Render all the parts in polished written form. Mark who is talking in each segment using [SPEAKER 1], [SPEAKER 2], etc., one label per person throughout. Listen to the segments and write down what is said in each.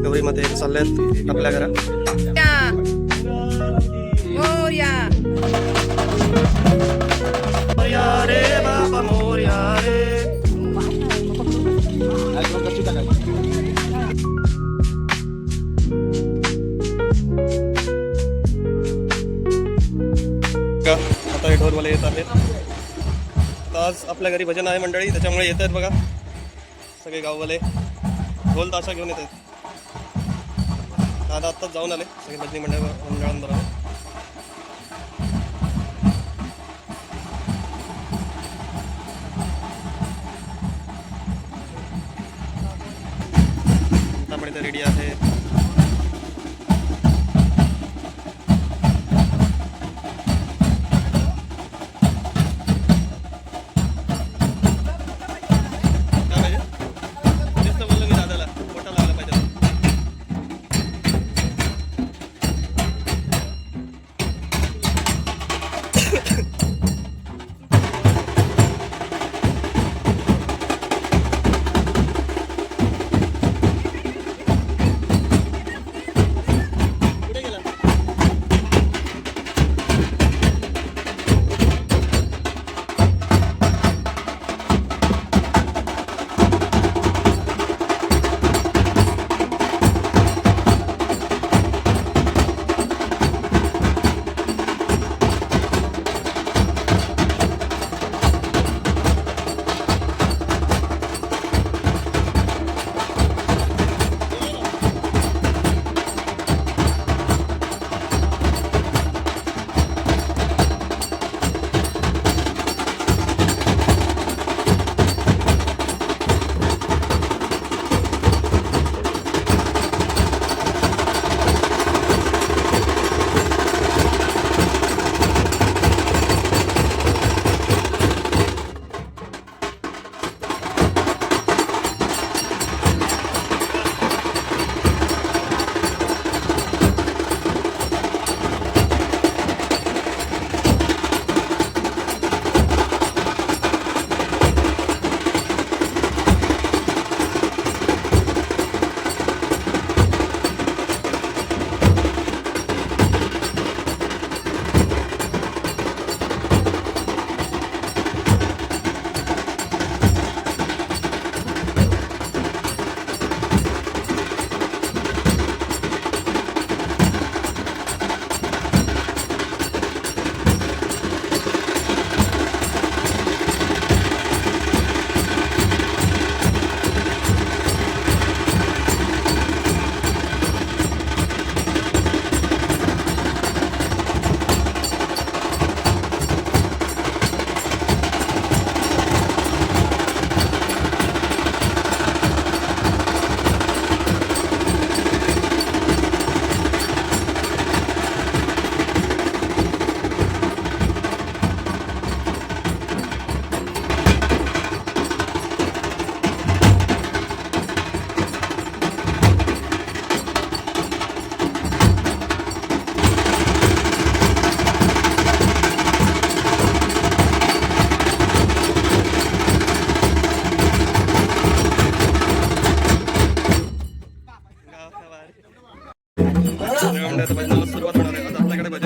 [SPEAKER 1] गौरी माते चालल्यात आपल्या घरा. रे बाबा मोर्या रे. आता हे ढोलवाले येत आहेत. आज आपल्या घरी भजन आहे मंडळी, त्याच्यामुळे येत आहेत बघा सगळे गाववाले. ढोल ताशा घेऊन येत आहेत. दादा आत्ताच जाऊन आले सगळे भजनी मंडळांबरोबर. आपण इथे रेडी आहे.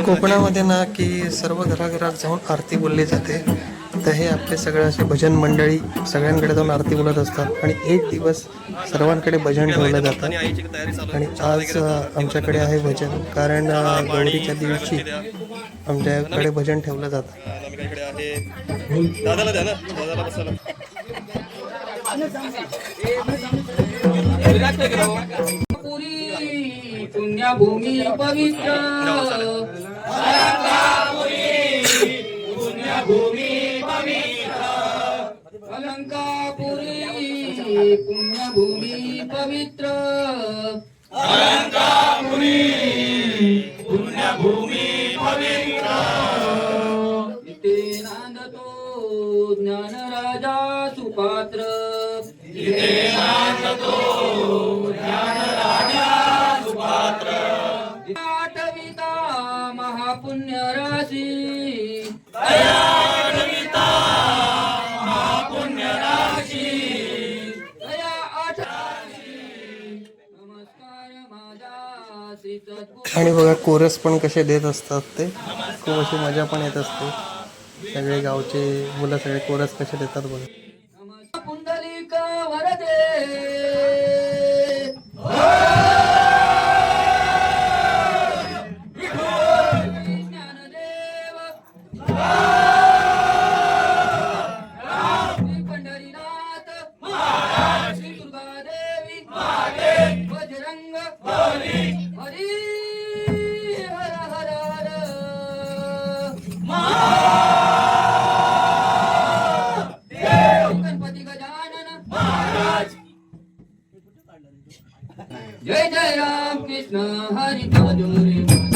[SPEAKER 1] कोकणामध्ये ना की सर्व घराघरात जाऊन आरती बोलली जाते. तर हे आपले सगळे असे भजन मंडळी सगळ्यांकडे जाऊन आरती बोलत असतात आणि एक दिवस सर्वांकडे भजन ठेवलं जातं. आणि आज आमच्याकडे आहे भजन, कारण गौरीच्या दिवशी आमच्याकडे भजन ठेवलं जातं.
[SPEAKER 2] पुण्यभूमी पवित्र पुण्यभूमी पवित्र अलंकापुरी पुण्यभूमी पवित्र अलंकापुरी पुण्यभूमी पवित्र इथे नांदतो ज्ञानराजा सुपात्र इथे नांदतो महापुण्य राशी
[SPEAKER 1] आणि बघा कोरस पण कसे देत असतात ते खूप अशी मजा पण येत असते सगळे गावचे मुलं सगळे कोरस कसे देतात बघा
[SPEAKER 2] पुंडलिक वरदे ज्ञानदेव श्री पंढरीनाथ श्री दुर्गादेवी बजरंग हरी हर हर हर गणपती गजानन महाराज जय जय राम कृष्ण हरी भजोरे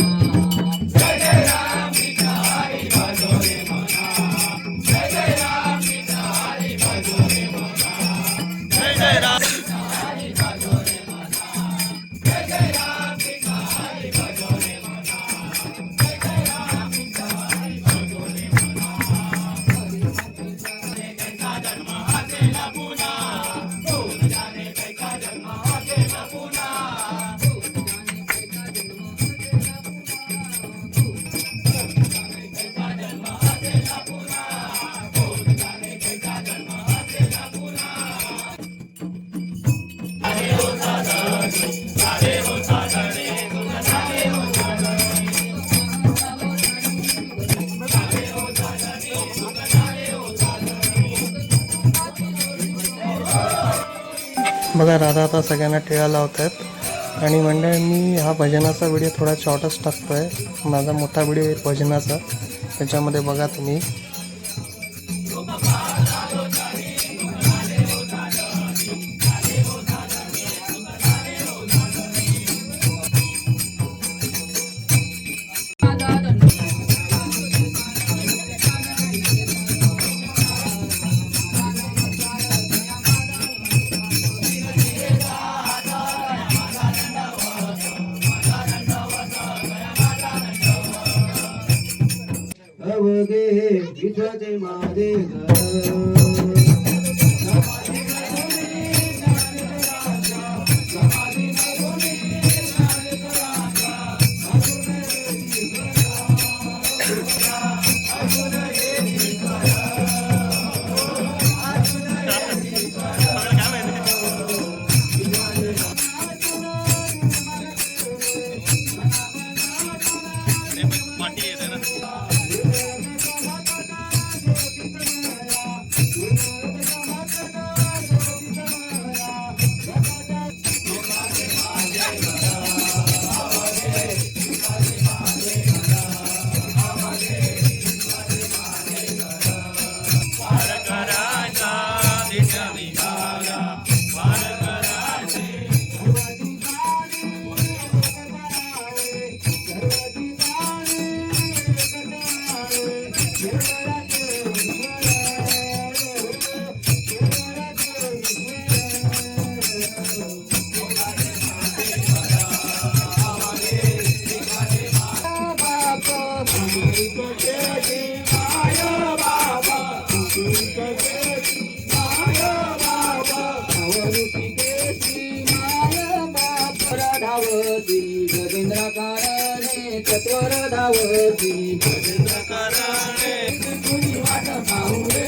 [SPEAKER 1] बघा राधा आता सगळ्यांना टिळा लावत आहेत आणि मंडळ मी हा भजनाचा व्हिडिओ थोडा शॉर्टच टाकतो आहे माझा मोठा व्हिडिओ आहे भजनाचा त्याच्यामध्ये बघा तुम्ही
[SPEAKER 3] अवगे विधते मादे धावती गजेंद्र कारणे तत्वर धावती गजेंद्र कारणे तुझी वाट पाहू रे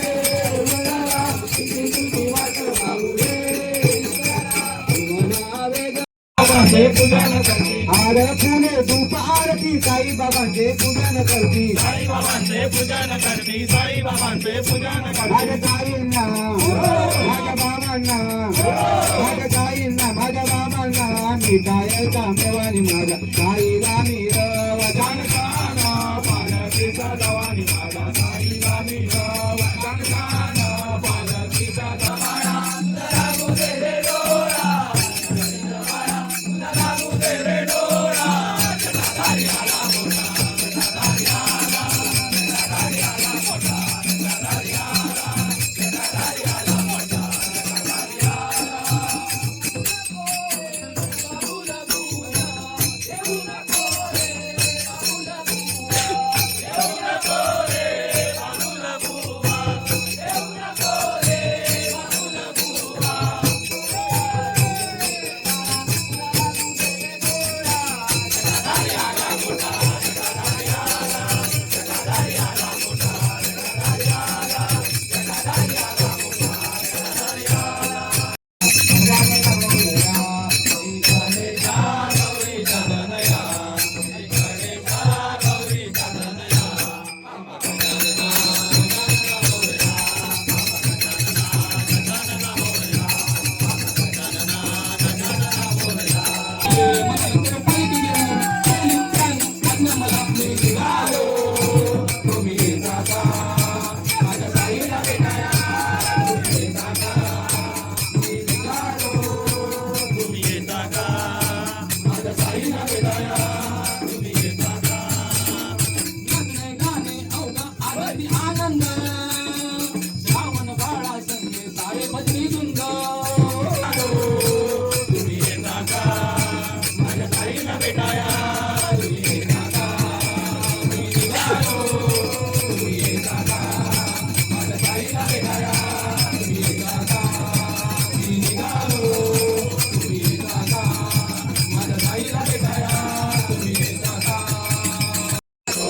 [SPEAKER 3] तुझी वाट पाहू रे बाबांचे पूजन करती आर फुले धूप आरती साई बाबांचे पूजन करती साई बाबांचे पूजन करती साई बाबांचे पूजन करती माझ्या ताईंना माझ्या बाबांना माझ्या ताईंना माझ्या बाबांना मिठाईचा मेवानी माझ्या ताईला मिरव जानकाना पालखीचा दवानी माझ्या ताईला मिरव जानकाना पालखीचा दवाना लागू दे रे डोळा लागू दे रे डोळा जटाधारी आला मोठा जटाधारी आला जटाधारी आला मोठा जटाधारी आला जटाधारी आला मोठा जटाधारी आला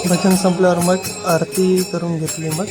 [SPEAKER 1] भजन संपल्यावर मग आरती करून घेतली. मग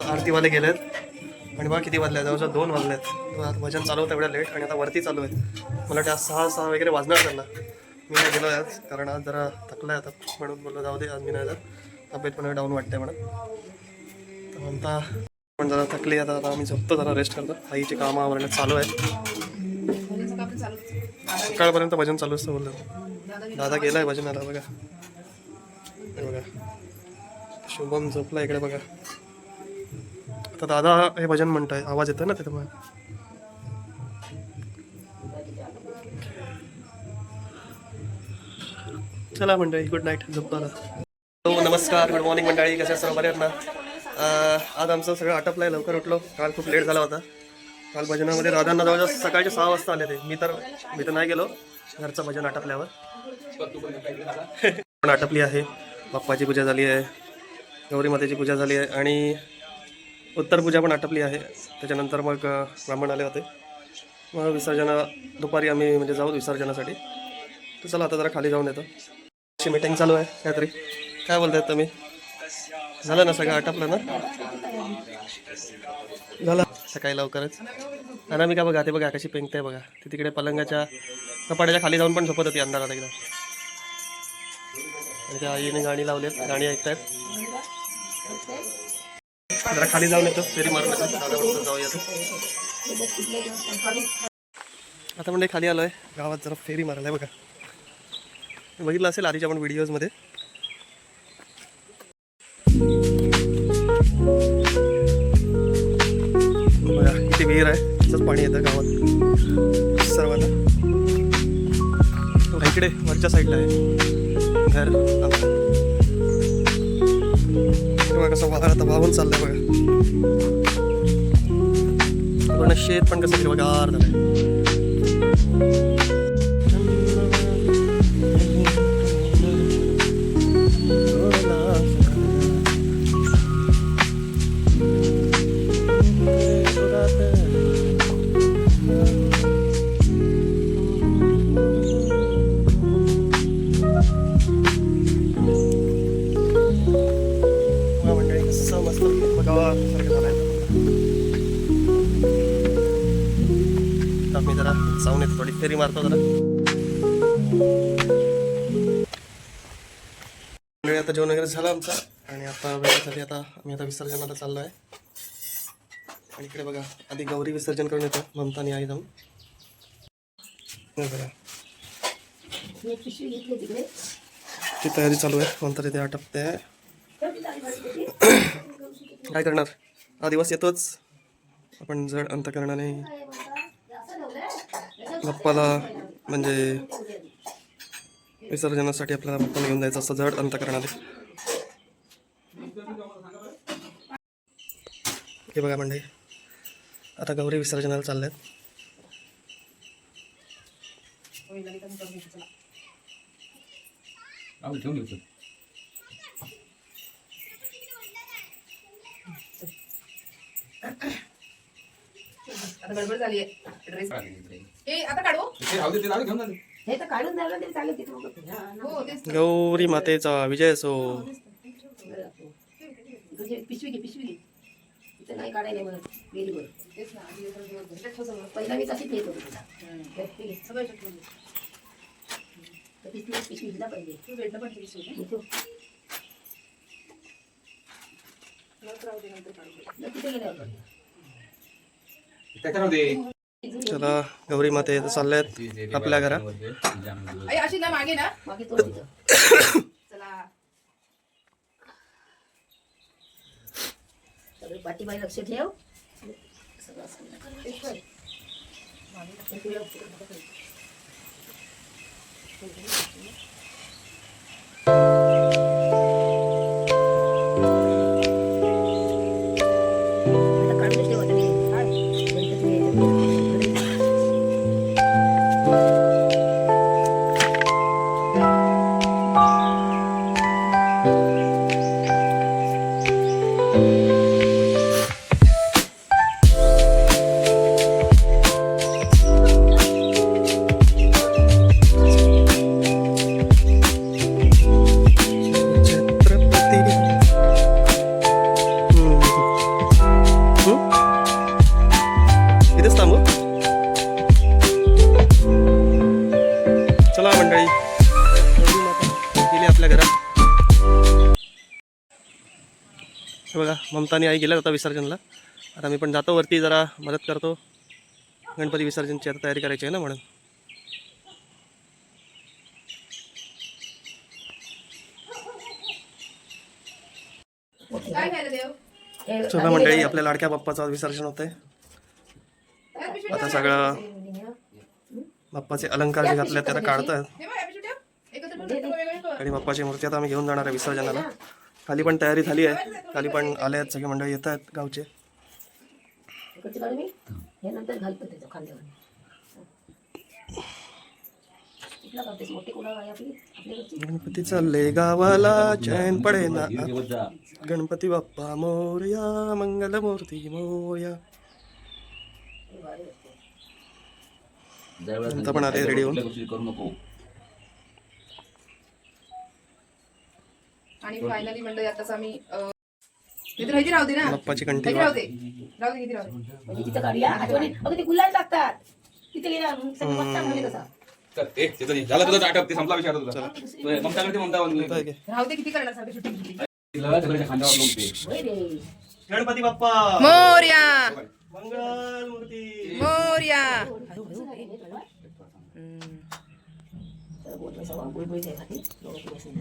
[SPEAKER 1] आरतीवाले गेलेत आणि बघा किती वाजले, जवळजवळ 2 वाजलेत. भजन चालू होतं एवढ्या लेट आणि आता वरती चालू आहे. मला वाटतं आज 6 वगैरे वाजणार त्यांना. मी नाही गेलो आज कारण आज जरा थकला आहे आता, म्हणून बोललो जाऊ दे आज मी नाही जात, तब्येत पण डाऊन वाटते म्हणून. तर म्हणता पण जरा थकली आता आम्ही झोपतो, जरा रेस्ट करतो. आईची कामं आवरण्यात चालू आहे. सकाळपर्यंत भजन चालू असतं बोललं. दादा गेलाय भजनाला बघा. हे बघा शुभम झोपला इकडे बघा. आता दादा हे भजन म्हणताय, आवाज येतोय ना त्याच्यामुळे. चला मंडळी, गुड नाईट, झोपतो आता. हो नमस्कार, गुड मॉर्निंग मंडळी, कसे सर्व बरे आहेत ना. आज आमचं सगळं आटपलं आहे, लवकर उठलो. काल खूप लेट झाला होता. काल भजनामध्ये दादांना जवळजवळ सकाळचे 6 वाजता आले ते. मी तर नाही गेलो, घरचं भजन आटपल्यावर. पण आटपली आहे, बाप्पाची पूजा झाली आहे, गौरी मातेची पूजा झाली आहे आणि उत्तर पूजा पण आटपली आहे. त्याच्यानंतर मग ब्राह्मण आले होते. मग विसर्जना दुपारी आम्ही म्हणजे जाऊ विसर्जनासाठी. तर चला आता जरा खाली जाऊन येतो. अशी मीटिंग चालू आहे काहीतरी. काय बोलतायत तुम्ही? झालं ना सगळं आटपलं ना? झालं सकाळी लवकरच. अनामिका बघा, ते बघा कशी पेंगते बघा. ती तिकडे पलंगाच्या कपाड्याच्या खाली जाऊन पण झोपत होती अंधारात एकदम. आणि त्या आईने गाणी लावलीत, गाणी ऐकतायत. जरा खाली जाऊन येतो, फेरी मारून येतो, जाऊया. आता म्हणजे खाली आलोय गावात, जरा फेरी मारायला बघा. बघितलं असेल आधीच्या पण व्हिडिओजमध्ये. बघा किती विहीर आहे, तसंच पाणी येतं गावात सर्वांना. इकडे वरच्या साईडला आहे घर आमचं. तेव्हा कसं आता वाहून चाललंय बघा. पूर्ण शेत पण कसं हिरवगार झालंय. मी जरा जाऊन येतो, थोडी फेरी मारतो जरा. आता जेवण वगैरे झालं आमचं आणि आता वेळेसाठी आता आम्ही आता विसर्जनाला चाललो आहे. आणि इकडे बघा आधी गौरी विसर्जन करून येतो ममता आणि आई जाऊन. हे बघा ती तयारी चालू आहे. ममता तिथे आटपते आहे. काय करणार, हा दिवस येतोच. आपण जड अंतकरणाने बाप्पाला म्हणजे विसर्जनासाठी आपल्याला बाप्पाला घेऊन जायचं असं जड अंतकरणाने. हे बघा मंडळी आता गौरी विसर्जनाला चालले आहेत.
[SPEAKER 4] आता गडबड झाली आहे. ड्रेस ए आता काढू
[SPEAKER 5] हे तर काढून झालं तरी चालेल तिथे मग.
[SPEAKER 4] हो तेच
[SPEAKER 1] गौरी मातेचा विजय असो.
[SPEAKER 5] तुझी पिशवी घे इथे नाही काढायला मला वेरी गुड.
[SPEAKER 4] तेच ना आधी तर दिवस ठेव सगळं.
[SPEAKER 5] पहिला मी तशीच येत होती तुला
[SPEAKER 4] सगळं ठेवलं.
[SPEAKER 5] तर पिशवी दिला पाहिजे.
[SPEAKER 4] तू भेटलं पण ठेवशील ना?
[SPEAKER 5] इथं.
[SPEAKER 4] नंतर राहू दे, नंतर काढू दे.
[SPEAKER 5] मग तिथे गेल्यावर
[SPEAKER 1] चला गौरी माते चालले आहेत आपल्या घरात.
[SPEAKER 4] आई अशी ना मागे ना
[SPEAKER 5] मागे तो तिथं.
[SPEAKER 4] चला
[SPEAKER 5] सगळे पाठीमागे लक्ष ठेव. सगळं असं नका. हे तुला आता काढूनच ठेव आता मी. गणपती यायचं.
[SPEAKER 1] छत्रपती इथेच थांबू. चला मंडळी गौरी माता गेली आपल्या घरात. हे बघा ममता आणि आई गेल्या आता विसर्जनला. आता मी पण जातो वरती, जरा मदत करतो. गणपती विसर्जनची आता तयारी करायची आहे ना म्हणून.
[SPEAKER 4] काय खायला देव?
[SPEAKER 5] हे
[SPEAKER 1] चला मंडळी आपल्या लाडक्या बाप्पाचं विसर्जन होतंय.
[SPEAKER 4] या पिशवीत
[SPEAKER 1] आता सगळं बाप्पाचे अलंकार जे घातले त्याला काढतात.
[SPEAKER 4] ठेव या पिशवीत ठेव. एकत्र ठेवून सगळं वेगवेगळं कर.
[SPEAKER 1] आणि बाप्पाची मूर्ती आता आम्ही घेऊन जाणार आहे विसर्जनाला. खाली पण तयारी झाली आहे. खाली पण आले आहेत सगळे मंडळी, येत आहेत गावचे.
[SPEAKER 5] इकडचे काढू मी. हे नंतर घालतो त्याच्या खांद्यावर. कुठला काढतेस? मोठी कुणा आहे आपली आपल्याकडची?
[SPEAKER 1] गणपती चालले गावाला चैन पडे ना. गणपती बाप्पा मोरया, मंगल मूर्ती मोरया. आता पण आले रेडी होऊन.
[SPEAKER 4] आणि फायनली मंडळी आताच आम्ही नाही तर ह्याची राहू दे ना.
[SPEAKER 1] बाप्पाची कंठी
[SPEAKER 4] ह्याची राहू दे. राहू दे, किती राहू दे.
[SPEAKER 5] म्हणजे तिथं काढूया आठवणी. अगं ते गुलाल लागतात तिथे गेल्या सगळं बघता म्हणजे तसा.
[SPEAKER 6] झाला तुझा आटप ते संपला विचार तुझा ममता करते ममता
[SPEAKER 1] होतंय की?
[SPEAKER 4] राहू दे, किती करणार सारखं छोटी छोटी.
[SPEAKER 6] खांद्यावर लोकते
[SPEAKER 5] होय रे.
[SPEAKER 1] गणपती बाप्पा
[SPEAKER 4] मोरया
[SPEAKER 1] मंगल मूर्ती
[SPEAKER 4] मोरया.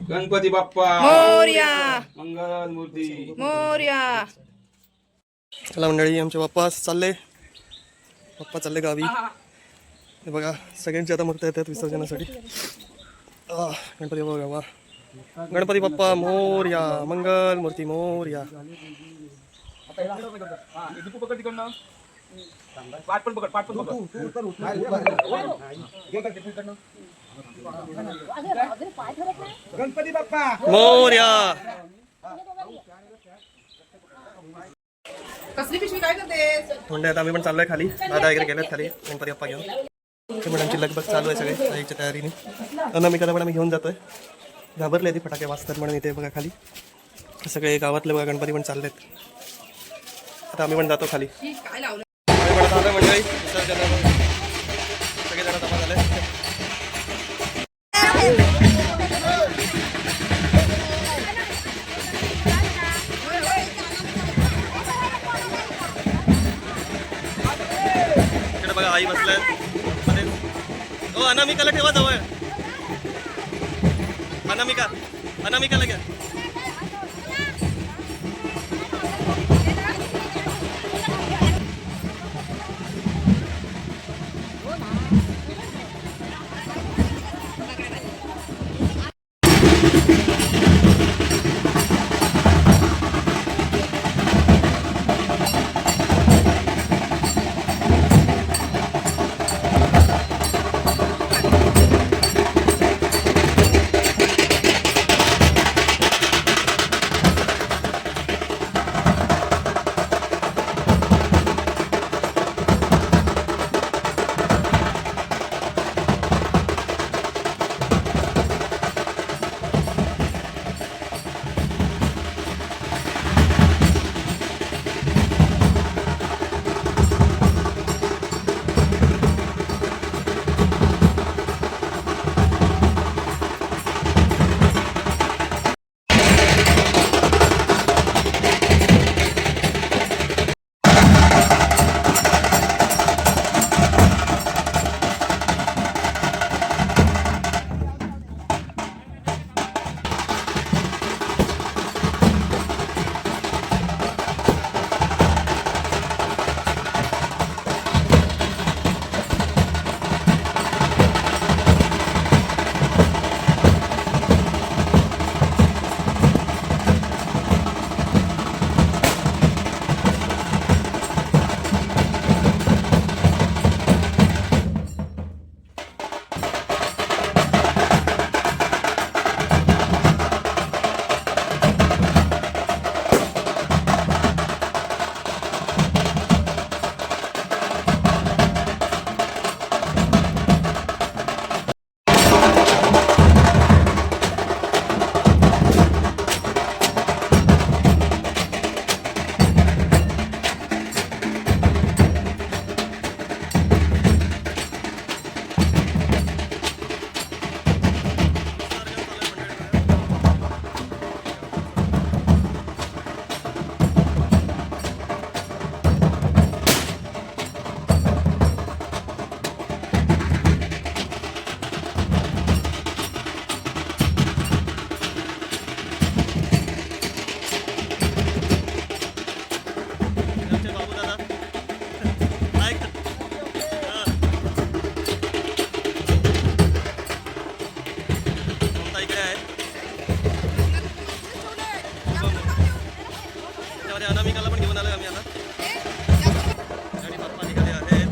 [SPEAKER 6] गणपती बाप्पा
[SPEAKER 4] मोरया
[SPEAKER 6] मंगल मूर्ती.
[SPEAKER 4] मोरया.
[SPEAKER 1] चला मंडळी आमचे बाप्पा चालले. बाप्पा चालले गावी. हे बघा सगळ्यांची आता मूर्ती येतात विसर्जनासाठी. गणपती बाप्पा वा. गणपती बाप्पा मोरया, मंगल मूर्ती मोरया.
[SPEAKER 6] पकड तिकडनं पाठ पण पकड पाठ पण पकड.
[SPEAKER 3] गणपती बाप्पा
[SPEAKER 1] मोरया.
[SPEAKER 4] कसली पिशवी काय करतेस?
[SPEAKER 1] म्हणजे आता आम्ही पण चाललोय खाली. दादा वगैरे गेलेत खाली गणपती बाप्पा घेऊन. ते पण आमची लगबग चालू आहे सगळे आईच्या तयारीने. अनामिकाला पण आम्ही घेऊन जातोय. घाबरले ती फटाके वाजतात म्हणून. इथे बघा खाली सगळे गावातले बघा गणपती पण चाललेत. आता आम्ही पण जातो खाली.
[SPEAKER 4] शी, काय लावलं?
[SPEAKER 1] आम्ही पण आता आलोय मंडळी विसर्जनाला. सगळेजण जमा झाले. आई बसल्यात मध्ये. हो अनामिकाला ठेवा जवळ. अनामिकाला घ्या. अनामिकाला पण घेऊन आलोय आम्ही आता. आणि पप्पा निघाले आहेत.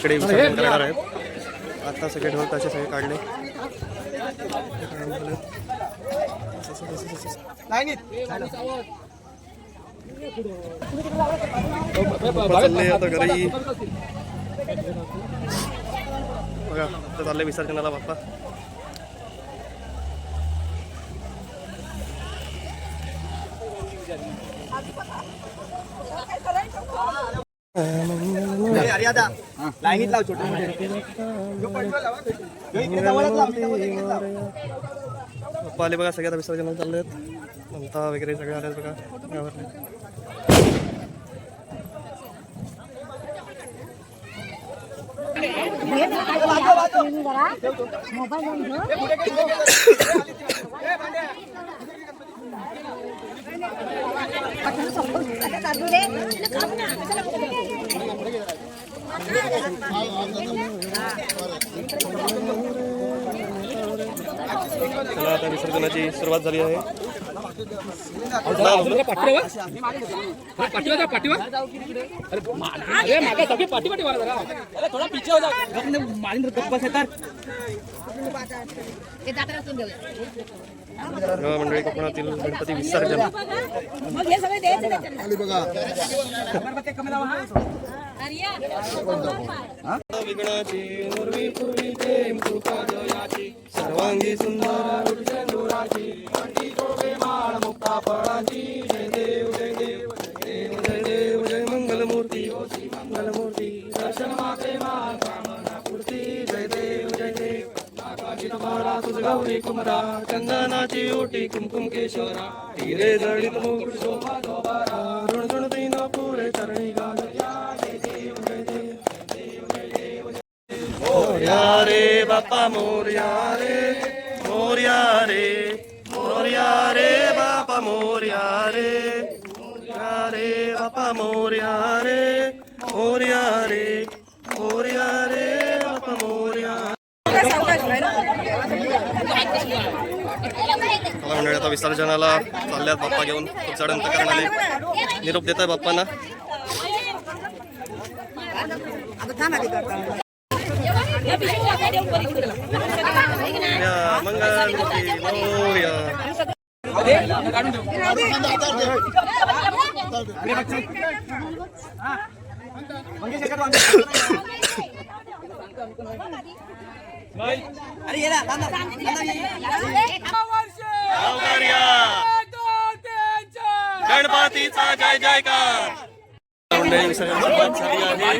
[SPEAKER 1] इकडे विसर्जन करणार आहेत. आता सगळे ढोल ताशे सगळे काढले. चालले आता घरी. बघा आता चालले विसर्जनाला बाप्पा.
[SPEAKER 3] लाईनीत लाव छोटे
[SPEAKER 1] पप्पा आले बघा. सगळ्यात विसर्जन चालले आहेत. ममता वगैरे सगळे आले बघा गावातले. चला आता विसर्जनाची सुरुवात झाली आहे. मंडळी कोकणातील गणपती विसर्जन. विघ्नाची मुरवी पूर्वी प्रेम कृपा जयाची सर्वांगी सुंदर विजयनुराची कंठी शोभे माळ मुक्ता फळाची. जय देव जय देव जय देव जय देव जय मंगलमूर्ती मंगलमूर्ती दर्शन माते माल कामना पूर्ती. जय देव जय देव नागाची तुम्हाला तुझ गौरी कुमरा चंदनाची ओटी कुमकुम केशरा हिरे जडित मुकुट शोभा दोबारा ऋण तीन पुरे चरणी गाजया. जय देव जय देव मोर्या रे बाप्पा मोर्या रे मोर्या रे मोर्या रे बाप्पा मोर्या रे मोर्या रे बाप्पा मोर्या रे मोर्या रे मोर्या रे बाप्पा मोर्या. मंडळी आता विसर्जनाला चालल्यात बाप्पा घेऊन. खूप जण अंतकरणाने निरोप देत आहे बाप्पांना. मंगलमूर्ती मोरया. गणपतीचा जय जयकार. मंडळी विसर्जन सुरुवात झाली आहे.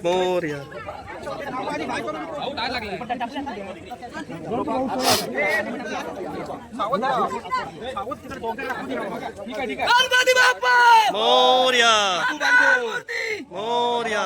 [SPEAKER 1] मोरया. गणपती बाप्पा मोरया मोरया.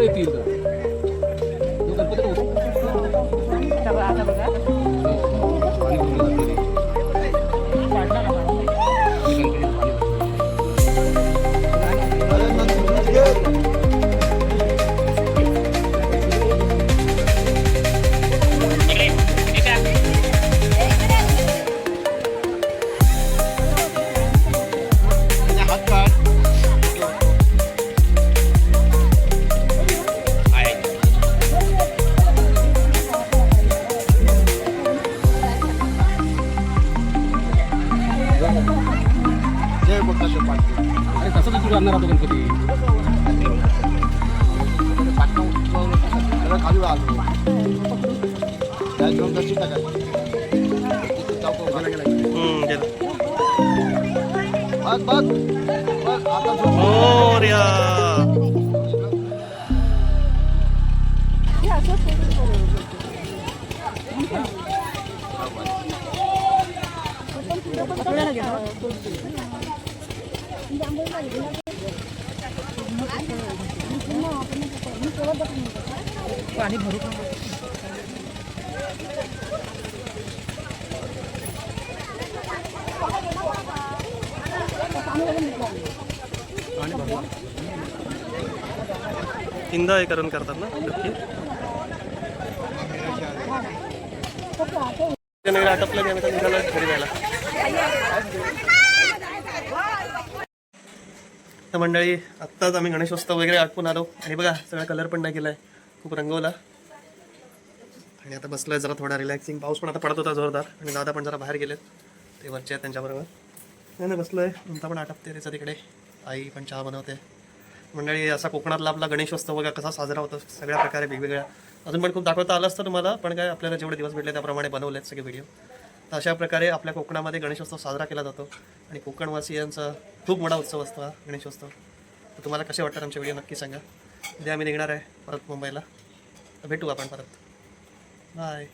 [SPEAKER 6] पुढे येतील तो गणपती होतो
[SPEAKER 5] आता बघा
[SPEAKER 6] पाणी भरून जातं अरे तसंच सुरू आणणार होतो गणपती
[SPEAKER 5] पाणी भरू
[SPEAKER 1] तीनदा हे करून करतात ना नक्की आटपलं की आम्ही निघालो घरी जायला. तर मंडळी आत्ताच आम्ही गणेशोत्सव वगैरे आटपून आलो आणि बघा सगळा कलर पण नाही केलाय, खूप रंगवला आणि आता बसलोय जरा थोडा रिलॅक्सिंग. पाऊस पण आता पडत होता जोरदार आणि दादा पण जरा बाहेर गेलेत, ते वरचे आहेत त्यांच्याबरोबर. नाही बसलोय, ममता पण आटपते त्याचं तिकडे, आई पण चहा बनवते. मंडळी असा कोकणातला आपला गणेशोत्सव बघा कसा साजरा होतो, सगळ्या प्रकारे वेगवेगळ्या. अजून पण खूप दाखवता आलं असतं तुम्हाला, पण काय आपल्याला जेवढे दिवस भेटले त्याप्रमाणे बनवलेत सगळे व्हिडिओ. तर अशा प्रकारे आपल्या कोकणामध्ये गणेशोत्सव साजरा केला जातो आणि कोकणवासियांचा खूप मोठा उत्सव असतो हा गणेशोत्सव. तर तुम्हाला कसे वाटतात आमचे व्हिडिओ नक्की सांगा. उद्या आम्ही निघणार आहे परत मुंबईला, तर भेटू आपण परत. बाय.